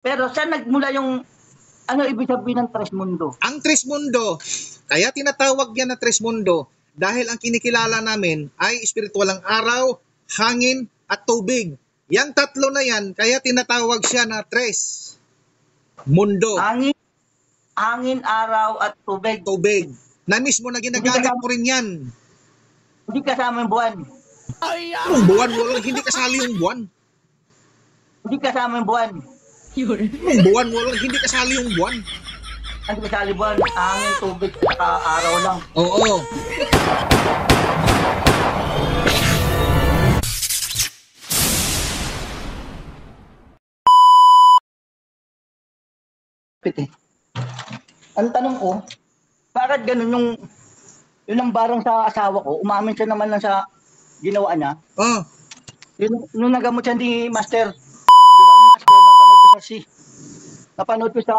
Pero saan nagmula yung ano ibig sabihin ng Trismundo? Ang Trismundo, kaya tinatawag yan na Trismundo dahil ang kinikilala namin ay espiritual ang araw, hangin, at tubig. Yang tatlo na yan, kaya tinatawag siya na Tres. Mundo. Hangin, araw, at tubig. Tubig. Na mismo na ginagamit mo rin yan. Hindi kasama yung buwan. Anong buwan? Hindi kasali yung buwan. Hindi kasama yung buwan. Anong buwan? Hindi kasali yung buwan. Hindi kasali buwan. Hangin, tubig, saka araw lang. Oo. Ang tanong ko, bakit ganun yung ang barang sa asawa ko, umamin siya naman lang sa ginawa niya. Oh. Nung nagamot siya ni Master, di ba yung Master, napanood ko sa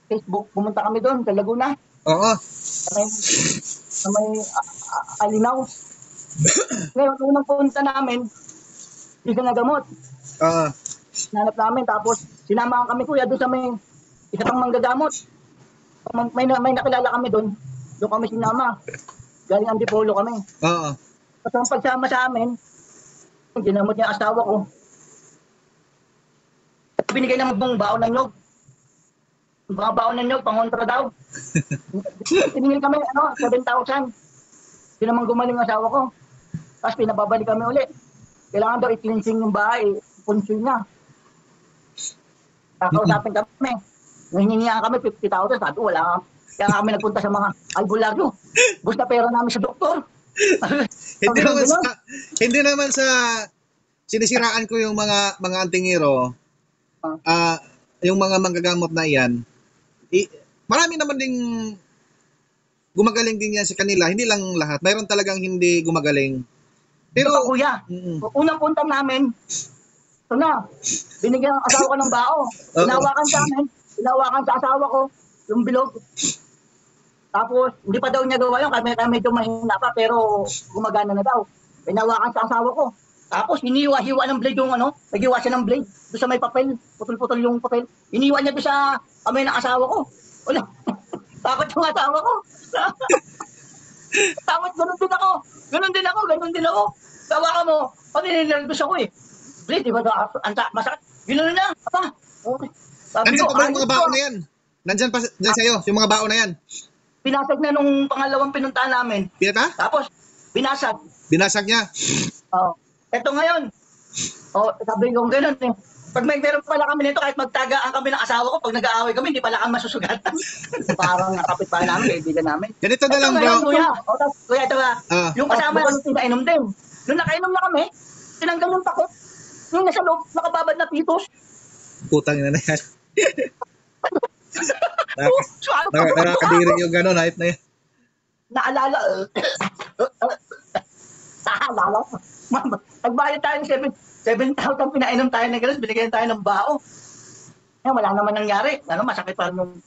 Facebook, pumunta kami doon, sa Laguna. Oo. Sa may Alinaw. Ngayon, unang punta namin, hindi siya nagamot. Oo. Nanap namin, tapos sinamahan kami kuya doon sa may isa pang manggagamot. May nakilala kami doon kami sinama. Galing Antipolo kami. Oo. Tapos ang pagsama sa amin, ginamot niya asawa ko. Binigay ng buong baon ng nyog. Mga baon ng nyog, pangontra daw. Tiningin kami, 7,000. Hindi naman gumaling asawa ko. Tapos pinababalik kami ulit. Kailangan daw i-cleansing yung bahay, punsin niya. Kakausapin kami. Hihingihan kami 50,000. Sabi ko, wala. Kaya kami nagpunta sa mga albularyo. Gusto pera namin sa doktor. hindi naman sa sinisiraan ko yung mga antingero. Yung mga manggagamot na yan. Marami naman ding gumagaling din yan sa kanila. Hindi lang lahat. Mayroon talagang hindi gumagaling. Pero kuya, unang punta namin, ito na, binigyan ang asawa ko ng bao. Hinawakan sa amin, hinawakan sa asawa ko, yung bilog. Tapos, hindi pa daw niya gawa yun, kami medyo mahina pa, pero gumagana na daw. Hinawakan sa asawa ko. Tapos, hiniwa-hiwa ng blade yung nagiwa siya ng blade. Doon sa may papel, putol-putol yung papel. Hiniwa niya doon sa kamay ng asawa ko. Wala, takot yung asawa ko. Takot, ganun din ako. Tawa ka mo, pag nililagos ako eh. Blade, di ba masakit? Gano'n na, apa? Okay. Nandiyan pa ba yung mga baon na yan? Nandiyan pa sa'yo, yung mga baon na yan? Binasag na nung pangalawang pinuntahan namin. Pinata? Tapos, binasag. Binasag niya? Oo. Eto ngayon. Sabi ko gano'n eh. Pag may meron pala kami nito, kahit magtagaan kami ng asawa ko, pag nag-aaway kami, hindi pala kami masusugatan. Parang nakapit pa namin, kaibigan namin. Ganito na lang, bro. Kuya, ito ba? Yung kasama namin pinainom din. Nung nakainom na kami, tinanggal yung takot. Yung nasa loob, nakababad na pitos. Putang ina na yan. Nakakadiri yung gano'n, hype na yan. Naalala. Nagbayad tayo ng 7,000, pinainom tayo ng gano'n, binigyan tayo ng bao. Wala naman nangyari. Masakit pa yung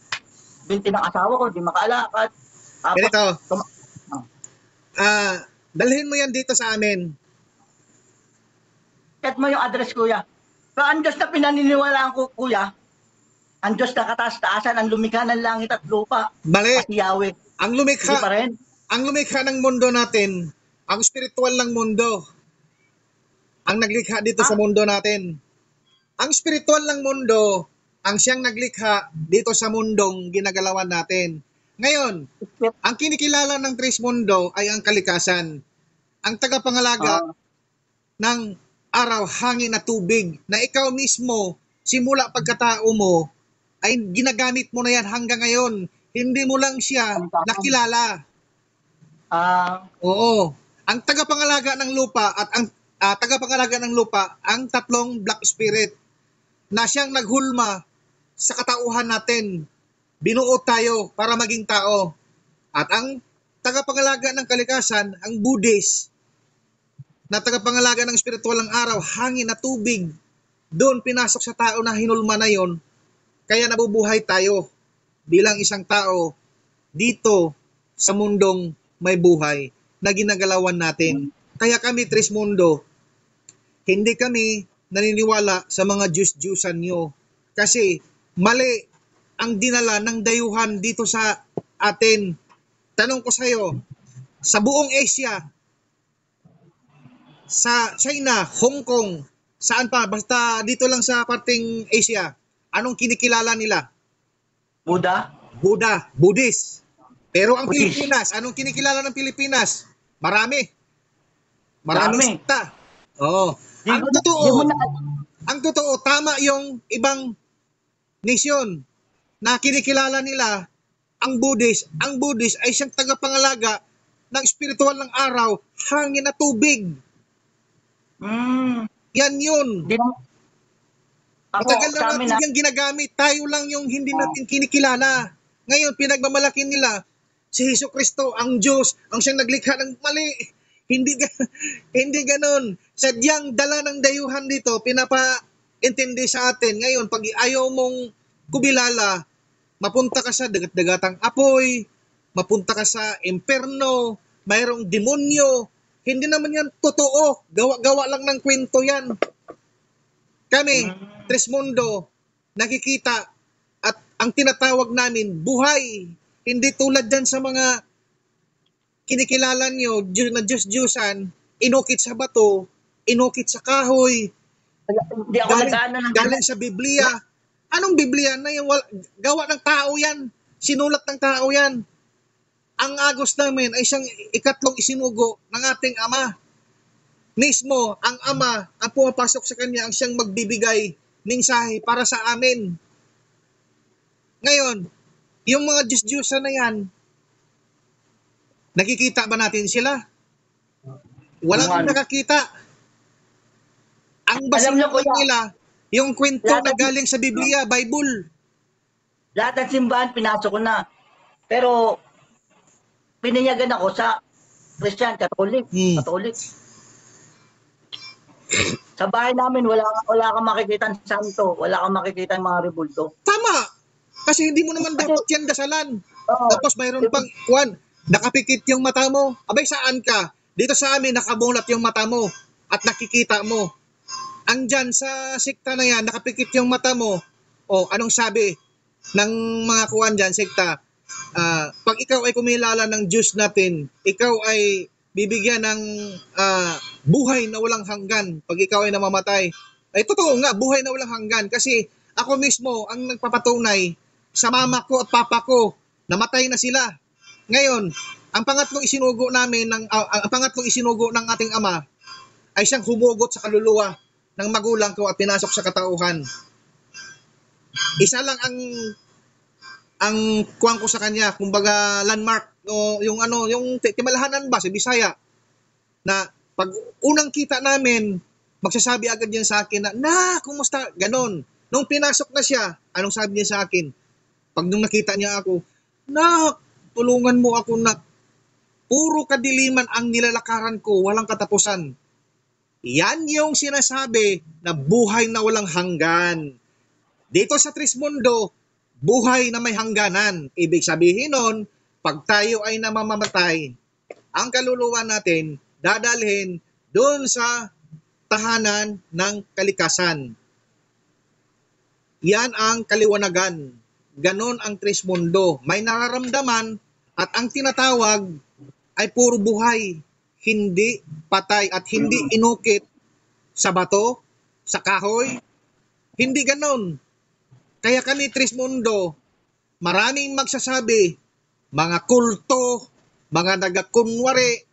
binti ng asawa ko, di makaalakad. Ganito. Dalhin mo yan dito sa amin. Chat mo yung address, kuya. So, ang Diyos na pinaniniwalaan ko, kuya, ang Diyos na kataas-taasan, ang lumikha ng langit at lupa. Mali. At Yahweh. Ang lumikha ng mundo natin, ang spiritual ng mundo, ang naglikha dito sa mundo natin. Ang spiritual ng mundo, ang siyang naglikha dito sa mundong ginagalawan natin. Ngayon, ang kinikilala ng Trismundo ay ang kalikasan. Ang tagapangalaga ng araw, hangin at tubig na ikaw mismo, simula pagkatao mo, ay ginagamit mo na yan hanggang ngayon. Hindi mo lang siya nakilala. Oo. Ang tagapangalaga ng lupa at ang tagapangalaga ng lupa, ang tatlong black spirit na siyang naghulma sa katauhan natin. Binuo tayo para maging tao. At ang tagapangalaga ng kalikasan, ang Buddhist, na tagapangalaga ng spiritual ng araw, hangin at tubig, doon pinasok sa tao na hinulma na yon, kaya nabubuhay tayo bilang isang tao dito sa mundong may buhay na ginagalawan natin. Kaya kami, Trismundo, hindi kami naniniwala sa mga Diyos-Diyusan nyo. Kasi mali ang dinala ng dayuhan dito sa atin. Tanong ko sa'yo, sa buong Asia, sa China, Hong Kong, saan pa, basta dito lang sa parting Asia, anong kinikilala nila? Buddha? Buddha, Buddhist. Pero ang Buddhist. Pilipinas, anong kinikilala ng Pilipinas? Marami. Dami. Maraming sekta. Oo. Di Ang ko na- totoo, di mo na, ang totoo, tama yung ibang nation na kinikilala nila ang Buddhist. Ang Buddhist ay siyang tagapangalaga ng spiritual ng araw, hangin at tubig. Yan yun. di na, ako, Matagal na sa amin natin yung ginagamit. Tayo lang yung hindi natin kinikilala. Ngayon, pinagmamalaki nila si Hesus Kristo, ang Diyos, ang siyang naglikha ng mali. Hindi, hindi ganon. Sadyang dala ng dayuhan dito, pinapa-intindi sa atin. Ngayon, pag ayaw mong kubilala, mapunta ka sa dagat-dagatang apoy, mapunta ka sa imperno, mayroong demonyo. Hindi naman yan totoo. Gawa-gawa lang ng kwento yan. Kami, Trismundo, nakikita at ang tinatawag namin, buhay. Hindi tulad dyan sa mga kinikilala nyo, na Diyos-Diyusan, inukit sa bato, inukit sa kahoy, hindi ako nag-ano ng galing sa Biblia. Anong Biblia na yung gawa ng tao yan? Sinulat ng tao yan. Ang agos namin ay siyang ikatlong isinugo ng ating Ama. Mismo, ang Ama, ang pumapasok sa Kanya, ang siyang magbibigay mensahe para sa amin. Ngayon, yung mga Diyos-Diyusan na yan, nakikita ba natin sila? Walang nakakita. Ang Alam niyo, basihan kuya, nila, yung kwento lahat na ng- galing sa Biblia, Bible. lahat ng simbahan, pinasok ko na. Pero, pininyagan ako sa Christian, Catholic. Catholic. Sa bahay namin, wala kang makikita ng santo. Wala kang makikita ng mga rebulto. Tama. Kasi hindi mo naman dapat yan dasalan. Oo. Tapos mayroon pang, nakapikit yung mata mo. Abay, saan ka? Dito sa amin, nakamulat yung mata mo at nakikita mo. Andyan sa sekta na yan, nakapikit yung mata mo. O, anong sabi ng mga kuwan dyan, sekta? Pag ikaw ay kumilala ng Diyos natin, ikaw ay bibigyan ng buhay na walang hanggan pag ikaw ay namamatay. Ay, totoo nga, buhay na walang hanggan. Kasi ako mismo ang nagpapatunay sa mama ko at papa ko, namatay na sila. Ngayon, ang pangatlong isinugo namin, ang pangatlong isinugo ng ating Ama, ay siyang humugot sa kaluluwa ng magulang ko at pinasok sa katauhan. Isa lang ang kuwang ko sa kanya, kumbaga landmark, o yung timalahanan ba sa Bisaya, na pag unang kita namin, magsasabi agad yan sa akin na, kumusta? Ganon. Nung pinasok na siya, anong sabi niya sa akin? Pag nung nakita niya ako, tulungan mo ako na puro kadiliman ang nilalakaran ko, walang katapusan. Yan yung sinasabi na buhay na walang hanggan. Dito sa Trismundo, buhay na may hangganan. Ibig sabihin nun, pag tayo ay namamatay, ang kaluluwa natin dadalhin doon sa tahanan ng kalikasan. Yan ang kaliwanagan. Ganon ang Trismundo. May nararamdaman at ang tinatawag ay puro buhay, hindi patay at hindi inukit sa bato, sa kahoy. Hindi ganon. Kaya kami Trismundo, maraming magsasabi, mga kulto, mga nagakunwari,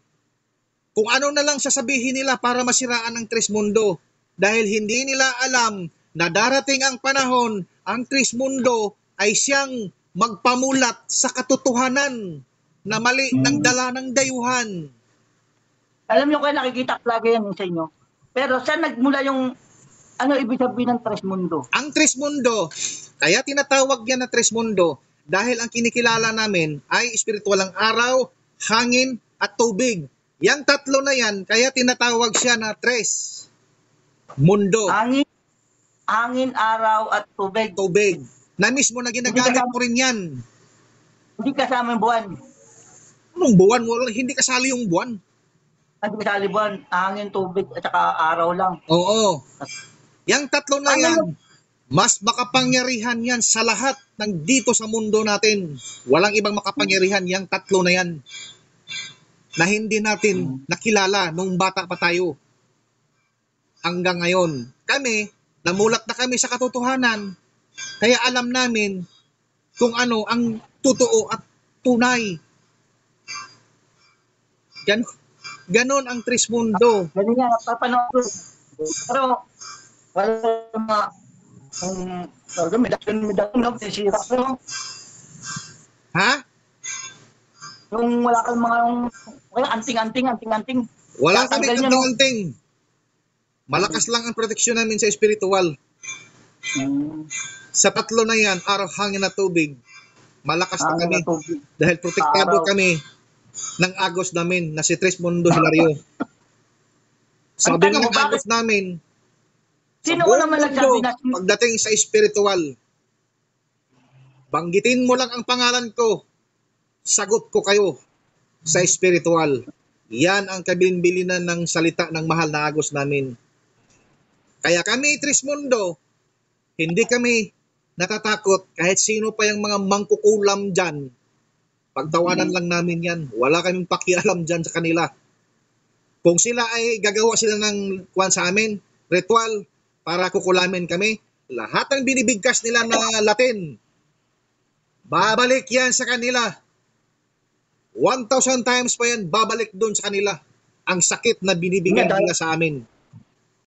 kung ano na lang sasabihin nila para masiraan ang Trismundo. Dahil hindi nila alam na darating ang panahon, ang Trismundo ay siyang magpamulat sa katotohanan na mali ng dala ng dayuhan. Alam niyo kaya nakikita lagi yan sa inyo. Pero saan nagmula yung ano ibig sabihin ng Trismundo? Ang Trismundo, kaya tinatawag yan na Trismundo dahil ang kinikilala namin ay espiritual ang araw, hangin at tubig. Yang tatlo na yan, kaya tinatawag siya na Tres. Mundo, Hangin, araw at tubig. tubig. Na mismo na ginagamit mo rin yan. Hindi kasama yung buwan. Anong buwan? Hindi kasali yung buwan. Hindi kasali buwan. Hangin, tubig at saka araw lang. Oo. Yang tatlo na Ano yan, yung- mas makapangyarihan yan sa lahat ng dito sa mundo natin. Walang ibang makapangyarihan yang tatlo na yan na hindi natin nakilala nung bata pa tayo. Hanggang ngayon, kami, namulat na kami sa katotohanan, kaya alam namin kung ano ang totoo at tunay. Ganon ang Trismundo. Ganun nga, napapanood ko. Pero, wala medalyon, sisira ko. Ha? Yung wala kang mga, wala, anting-anting. Wala Tatanggal kami niya, no? anting-anting. Malakas lang ang proteksyon namin sa espiritual. Sa tatlo na yan, araw, hangin at tubig, malakas na kami. Dahil protektado kami ng agos namin na si Trismundo Hilario. Sabi tanong ng mo, bakit? agos namin, Sino sa ko buong naman mundo, nagsabi na, pagdating sa espiritual, banggitin mo lang ang pangalan ko, sagot ko kayo sa espiritual. Yan ang kabilin-bilinan ng salita ng mahal na agos namin. Kaya kami, Trismundo, hindi kami natatakot kahit sino pa yung mga mangkukulam dyan. Pagtawanan lang namin yan. Wala kaming pakialam dyan sa kanila. Kung sila ay gagawa sila ng kuwan sa amin, ritual, para kukulamin kami, lahat ng binibigkas nila na Latin, babalik yan sa kanila. 1,000 times pa yan, babalik doon sa kanila. Ang sakit na binibigay nila sa amin.